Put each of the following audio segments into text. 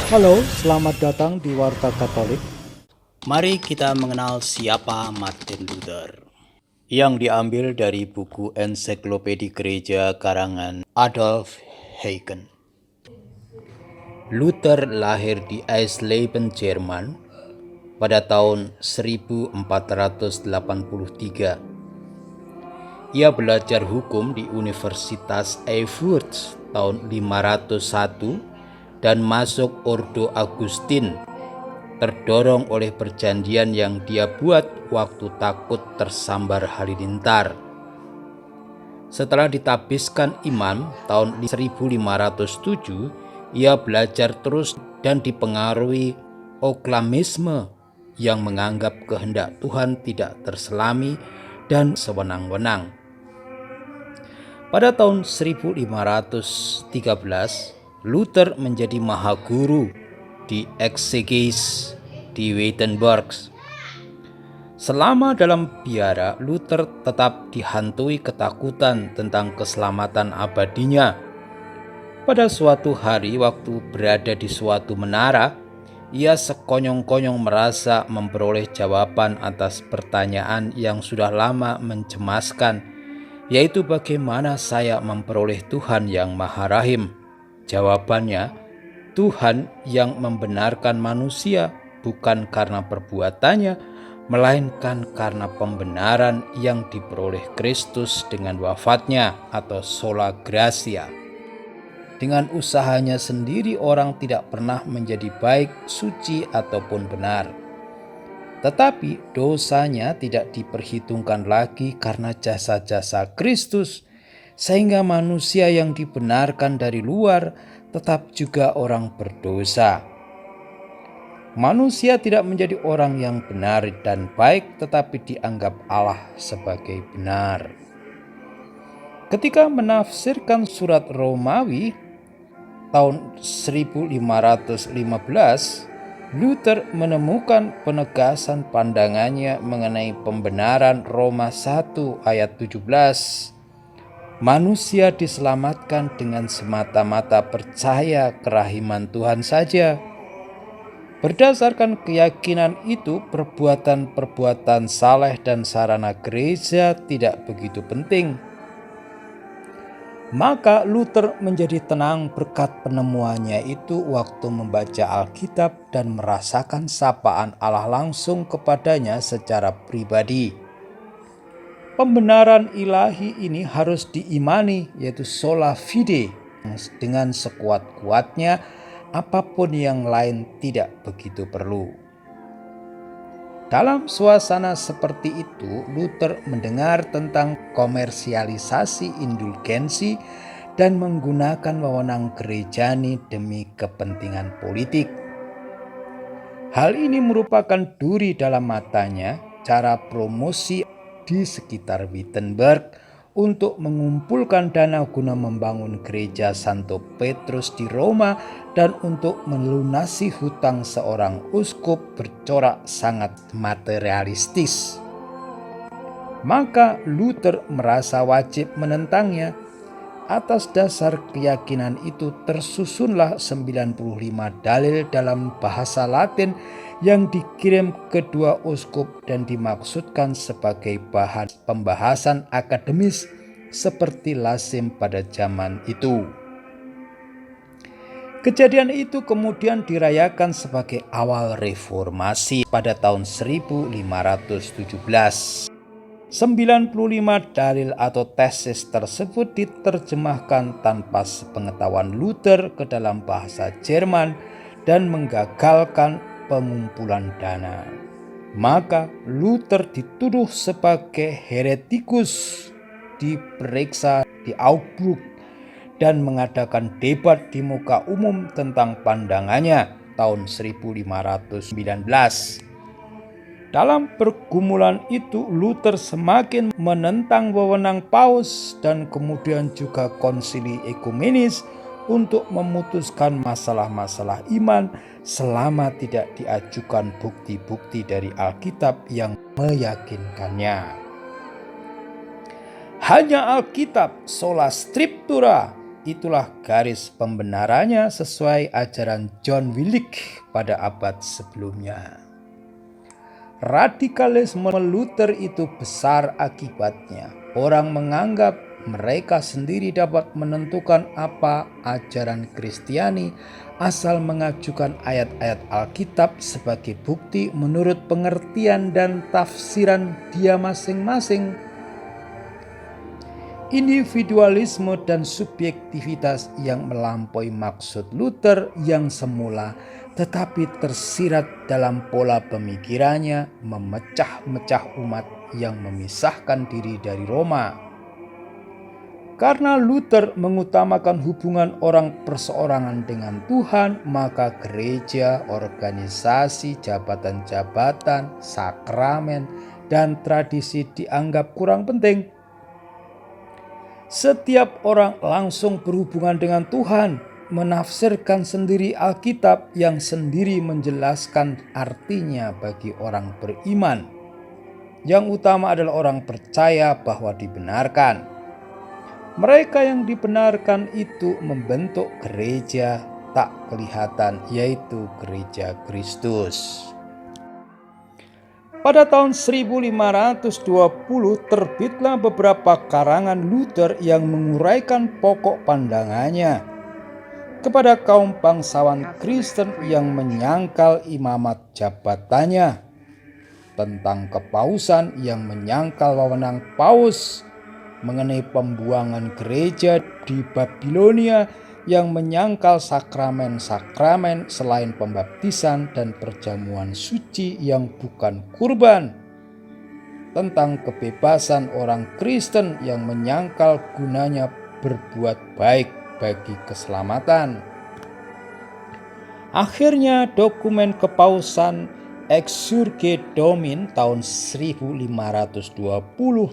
Halo, selamat datang di Warta Katolik. Mari kita mengenal siapa Martin Luther, yang diambil dari buku Ensiklopedi Gereja karangan Adolf Heiken. Luther lahir di Eisleben, Jerman pada tahun 1483. Ia belajar hukum di Universitas Erfurt tahun 501 dan masuk Ordo Agustin, terdorong oleh perjanjian yang dia buat waktu takut tersambar halilintar. Setelah ditabiskan imam tahun 1507, ia belajar terus dan dipengaruhi oklamisme yang menganggap kehendak Tuhan tidak terselami dan sewenang-wenang. Pada tahun 1513, Luther menjadi mahaguru di Exegesis di Wittenberg. Selama dalam biara, Luther tetap dihantui ketakutan tentang keselamatan abadinya. Pada suatu hari waktu berada di suatu menara, ia sekonyong-konyong merasa memperoleh jawaban atas pertanyaan yang sudah lama mencemaskan, yaitu bagaimana saya memperoleh Tuhan yang Maha Rahim. Jawabannya, Tuhan yang membenarkan manusia bukan karena perbuatannya, melainkan karena pembenaran yang diperoleh Kristus dengan wafatnya atau sola gratia. Dengan usahanya sendiri orang tidak pernah menjadi baik, suci ataupun benar. Tetapi dosanya tidak diperhitungkan lagi karena jasa-jasa Kristus, sehingga manusia yang dibenarkan dari luar tetap juga orang berdosa. Manusia tidak menjadi orang yang benar dan baik, tetapi dianggap Allah sebagai benar. Ketika menafsirkan surat Romawi tahun 1515, Luther menemukan penegasan pandangannya mengenai pembenaran Roma 1 ayat 17. Manusia diselamatkan dengan semata-mata percaya kerahiman Tuhan saja. Berdasarkan keyakinan itu, perbuatan-perbuatan saleh dan sarana gereja tidak begitu penting. Maka Luther menjadi tenang berkat penemuannya itu waktu membaca Alkitab dan merasakan sapaan Allah langsung kepadanya secara pribadi. Pembenaran ilahi ini harus diimani, yaitu sola fide. Dengan sekuat-kuatnya, apapun yang lain tidak begitu perlu. Dalam suasana seperti itu, Luther mendengar tentang komersialisasi indulgensi dan menggunakan wewenang gerejani demi kepentingan politik. Hal ini merupakan duri dalam matanya cara promosi di sekitar Wittenberg untuk mengumpulkan dana guna membangun gereja Santo Petrus di Roma dan untuk melunasi hutang seorang uskup bercorak sangat materialistis. Maka Luther merasa wajib menentangnya. Atas dasar keyakinan itu tersusunlah 95 dalil dalam bahasa Latin yang dikirim kedua uskup dan dimaksudkan sebagai bahan pembahasan akademis seperti lazim pada zaman itu. Kejadian itu kemudian dirayakan sebagai awal reformasi pada tahun 1517. 95 dalil atau tesis tersebut diterjemahkan tanpa sepengetahuan Luther ke dalam bahasa Jerman dan menggagalkan pengumpulan dana. Maka Luther dituduh sebagai heretikus, diperiksa di Augsburg dan mengadakan debat di muka umum tentang pandangannya tahun 1519. Dalam pergumulan itu, Luther semakin menentang wewenang Paus dan kemudian juga konsili ekumenis untuk memutuskan masalah-masalah iman selama tidak diajukan bukti-bukti dari Alkitab yang meyakinkannya. Hanya Alkitab, sola scriptura, itulah garis pembenarannya sesuai ajaran John Willich pada abad sebelumnya. Radikalisme Luther itu besar akibatnya. Orang menganggap mereka sendiri dapat menentukan apa ajaran Kristiani asal mengajukan ayat-ayat Alkitab sebagai bukti menurut pengertian dan tafsiran dia masing-masing. Individualisme dan subjektivitas yang melampaui maksud Luther yang semula, tetapi tersirat dalam pola pemikirannya memecah-mecah umat yang memisahkan diri dari Roma. Karena Luther mengutamakan hubungan orang perseorangan dengan Tuhan, maka gereja, organisasi, jabatan-jabatan, sakramen, dan tradisi dianggap kurang penting. Setiap orang langsung berhubungan dengan Tuhan, menafsirkan sendiri Alkitab yang sendiri menjelaskan artinya bagi orang beriman. Yang utama adalah orang percaya bahwa dibenarkan. Mereka yang dibenarkan itu membentuk gereja tak kelihatan, yaitu gereja Kristus. Pada tahun 1520 terbitlah beberapa karangan Luther yang menguraikan pokok pandangannya kepada kaum bangsawan Kristen yang menyangkal imamat jabatannya, tentang kepausan yang menyangkal wewenang paus, mengenai pembuangan gereja di Babilonia yang menyangkal sakramen-sakramen selain pembaptisan dan perjamuan suci yang bukan kurban, tentang kebebasan orang Kristen yang menyangkal gunanya berbuat baik bagi keselamatan. Akhirnya dokumen kepausan Exsurge Domini tahun 1520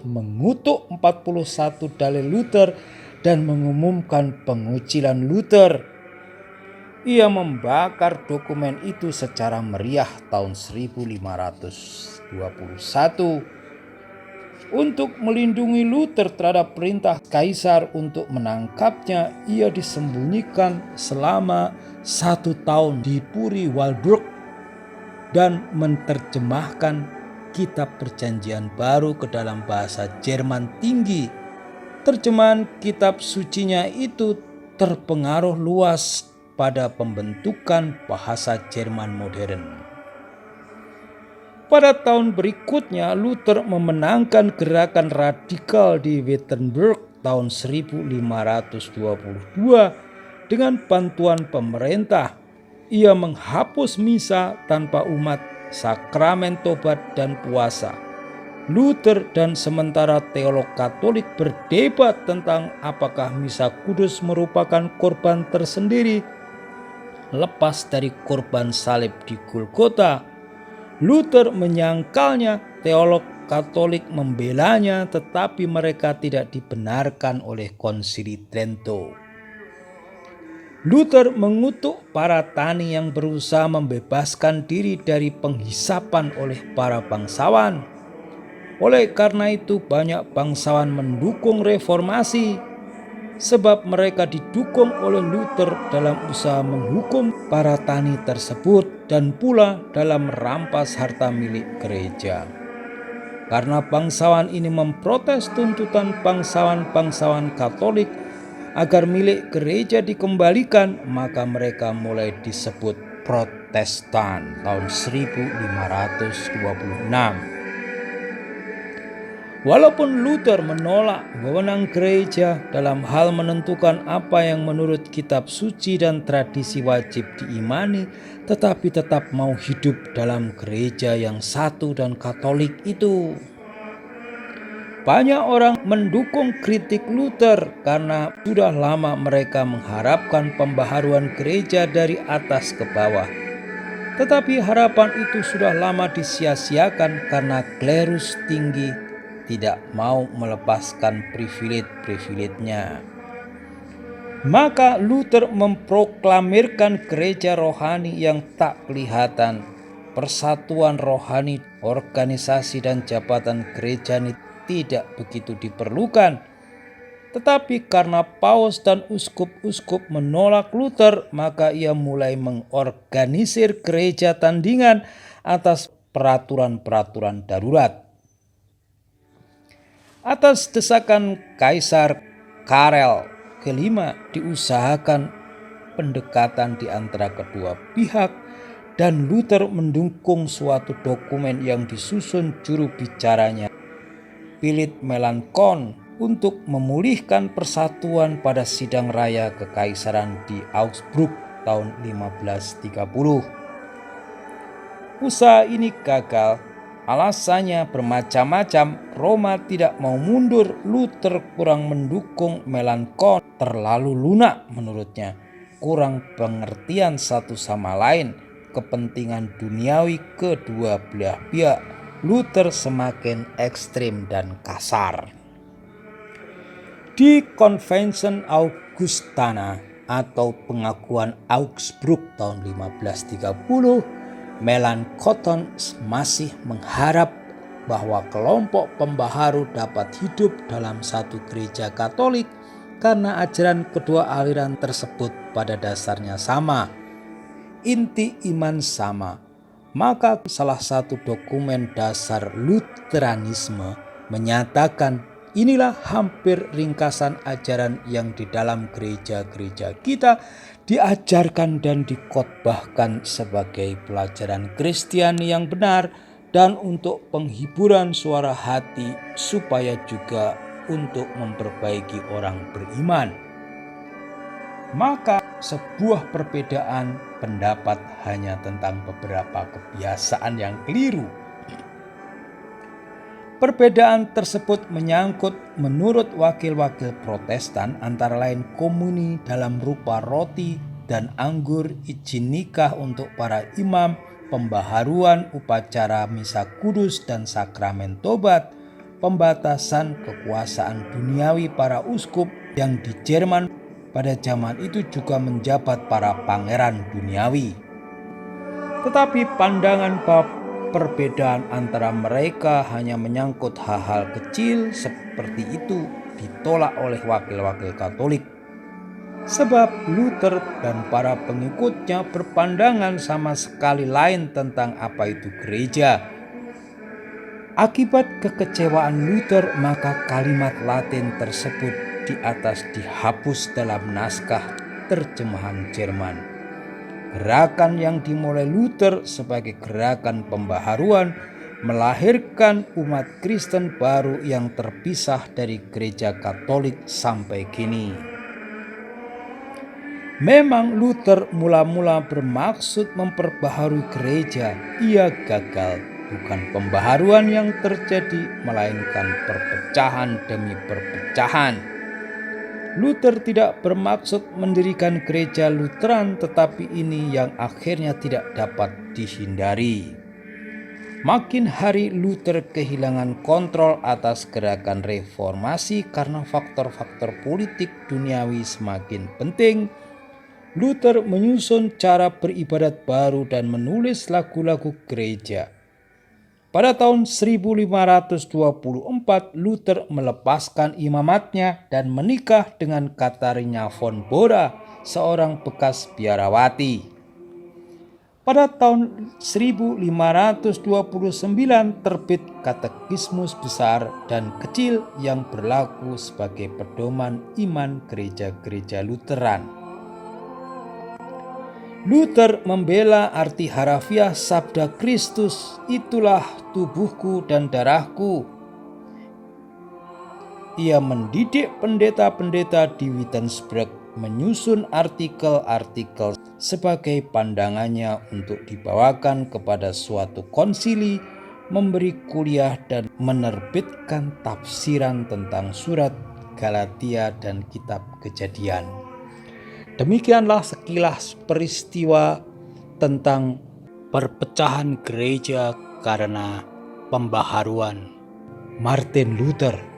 mengutuk 41 dalil Luther dan mengumumkan pengucilan Luther. Ia membakar dokumen itu secara meriah tahun 1521. Untuk melindungi Luther terhadap perintah kaisar untuk menangkapnya, ia disembunyikan selama 1 tahun di Puri Walburg dan menerjemahkan kitab Perjanjian Baru ke dalam bahasa Jerman tinggi. Terjemahan kitab sucinya itu terpengaruh luas pada pembentukan bahasa Jerman modern. Pada tahun berikutnya, Luther memenangkan gerakan radikal di Wittenberg tahun 1522 dengan bantuan pemerintah. Ia menghapus misa tanpa umat, sakramen tobat dan puasa. Luther dan sementara teolog Katolik berdebat tentang apakah misa kudus merupakan korban tersendiri lepas dari korban salib di Golgota. Luther menyangkalnya, teolog Katolik membelanya, tetapi mereka tidak dibenarkan oleh Konsili Trento. Luther mengutuk para tani yang berusaha membebaskan diri dari penghisapan oleh para bangsawan. Oleh karena itu banyak bangsawan mendukung reformasi, sebab mereka didukung oleh Luther dalam usaha menghukum para tani tersebut dan pula dalam merampas harta milik gereja. Karena bangsawan ini memprotes tuntutan bangsawan-bangsawan Katolik agar milik gereja dikembalikan, maka mereka mulai disebut Protestan tahun 1526. Walaupun Luther menolak wewenang gereja dalam hal menentukan apa yang menurut kitab suci dan tradisi wajib diimani, tetapi tetap mau hidup dalam gereja yang satu dan Katolik itu. Banyak orang mendukung kritik Luther karena sudah lama mereka mengharapkan pembaharuan gereja dari atas ke bawah. Tetapi harapan itu sudah lama disia-siakan karena klerus tinggi tidak mau melepaskan privilege-privilege-nya. Maka Luther memproklamirkan gereja rohani yang tak kelihatan. Persatuan rohani, organisasi dan jabatan gereja ini tidak begitu diperlukan. Tetapi karena paus dan uskup-uskup menolak Luther, maka ia mulai mengorganisir gereja tandingan atas peraturan-peraturan darurat. Atas desakan Kaisar Karel kelima diusahakan pendekatan di antara kedua pihak, dan Luther mendukung suatu dokumen yang disusun juru bicaranya Philipp Melanchthon untuk memulihkan persatuan pada sidang raya kekaisaran di Augsburg tahun 1530. Usaha ini gagal. Alasannya bermacam-macam. Roma tidak mau mundur, Luther kurang mendukung Melanchthon, terlalu lunak menurutnya, kurang pengertian satu sama lain, kepentingan duniawi kedua belah pihak. Luther semakin ekstrim dan kasar. Di Convention Augustana atau pengakuan Augsburg tahun 1530, Melanchthon masih mengharap bahwa kelompok pembaharu dapat hidup dalam satu gereja Katolik karena ajaran kedua aliran tersebut pada dasarnya sama, inti iman sama. Maka salah satu dokumen dasar Lutheranisme menyatakan, inilah hampir ringkasan ajaran yang di dalam gereja-gereja kita diajarkan dan dikhotbahkan sebagai pelajaran Kristiani yang benar dan untuk penghiburan suara hati, supaya juga untuk memperbaiki orang beriman. Maka sebuah perbedaan pendapat hanya tentang beberapa kebiasaan yang keliru. Perbedaan tersebut menyangkut menurut wakil-wakil Protestan antara lain komuni dalam rupa roti dan anggur, izin nikah untuk para imam, pembaharuan upacara misa kudus dan sakramen tobat, pembatasan kekuasaan duniawi para uskup yang di Jerman pada zaman itu juga menjabat para pangeran duniawi. Tetapi pandangan perbedaan antara mereka hanya menyangkut hal-hal kecil seperti itu ditolak oleh wakil-wakil Katolik. Sebab Luther dan para pengikutnya berpandangan sama sekali lain tentang apa itu gereja. Akibat kekecewaan Luther, maka kalimat Latin tersebut di atas dihapus dalam naskah terjemahan Jerman. Gerakan yang dimulai Luther sebagai gerakan pembaharuan melahirkan umat Kristen baru yang terpisah dari gereja Katolik sampai kini. Memang Luther mula-mula bermaksud memperbaharui gereja, ia gagal. Bukan pembaharuan yang terjadi, melainkan perpecahan demi perpecahan. Luther tidak bermaksud mendirikan gereja Lutheran, tetapi ini yang akhirnya tidak dapat dihindari. Makin hari Luther kehilangan kontrol atas gerakan reformasi karena faktor-faktor politik duniawi semakin penting. Luther menyusun cara beribadat baru dan menulis lagu-lagu gereja. Pada tahun 1524, Luther melepaskan imamatnya dan menikah dengan Katharina von Bora, seorang bekas biarawati. Pada tahun 1529 terbit Katekismus Besar dan Kecil yang berlaku sebagai pedoman iman gereja-gereja Lutheran. Luther membela arti harafiah sabda Kristus, itulah tubuhku dan darahku. Ia mendidik pendeta-pendeta di Wittenberg menyusun artikel-artikel sebagai pandangannya untuk dibawakan kepada suatu konsili, memberi kuliah dan menerbitkan tafsiran tentang surat Galatia dan kitab Kejadian. Demikianlah sekilas peristiwa tentang perpecahan gereja karena pembaharuan Martin Luther.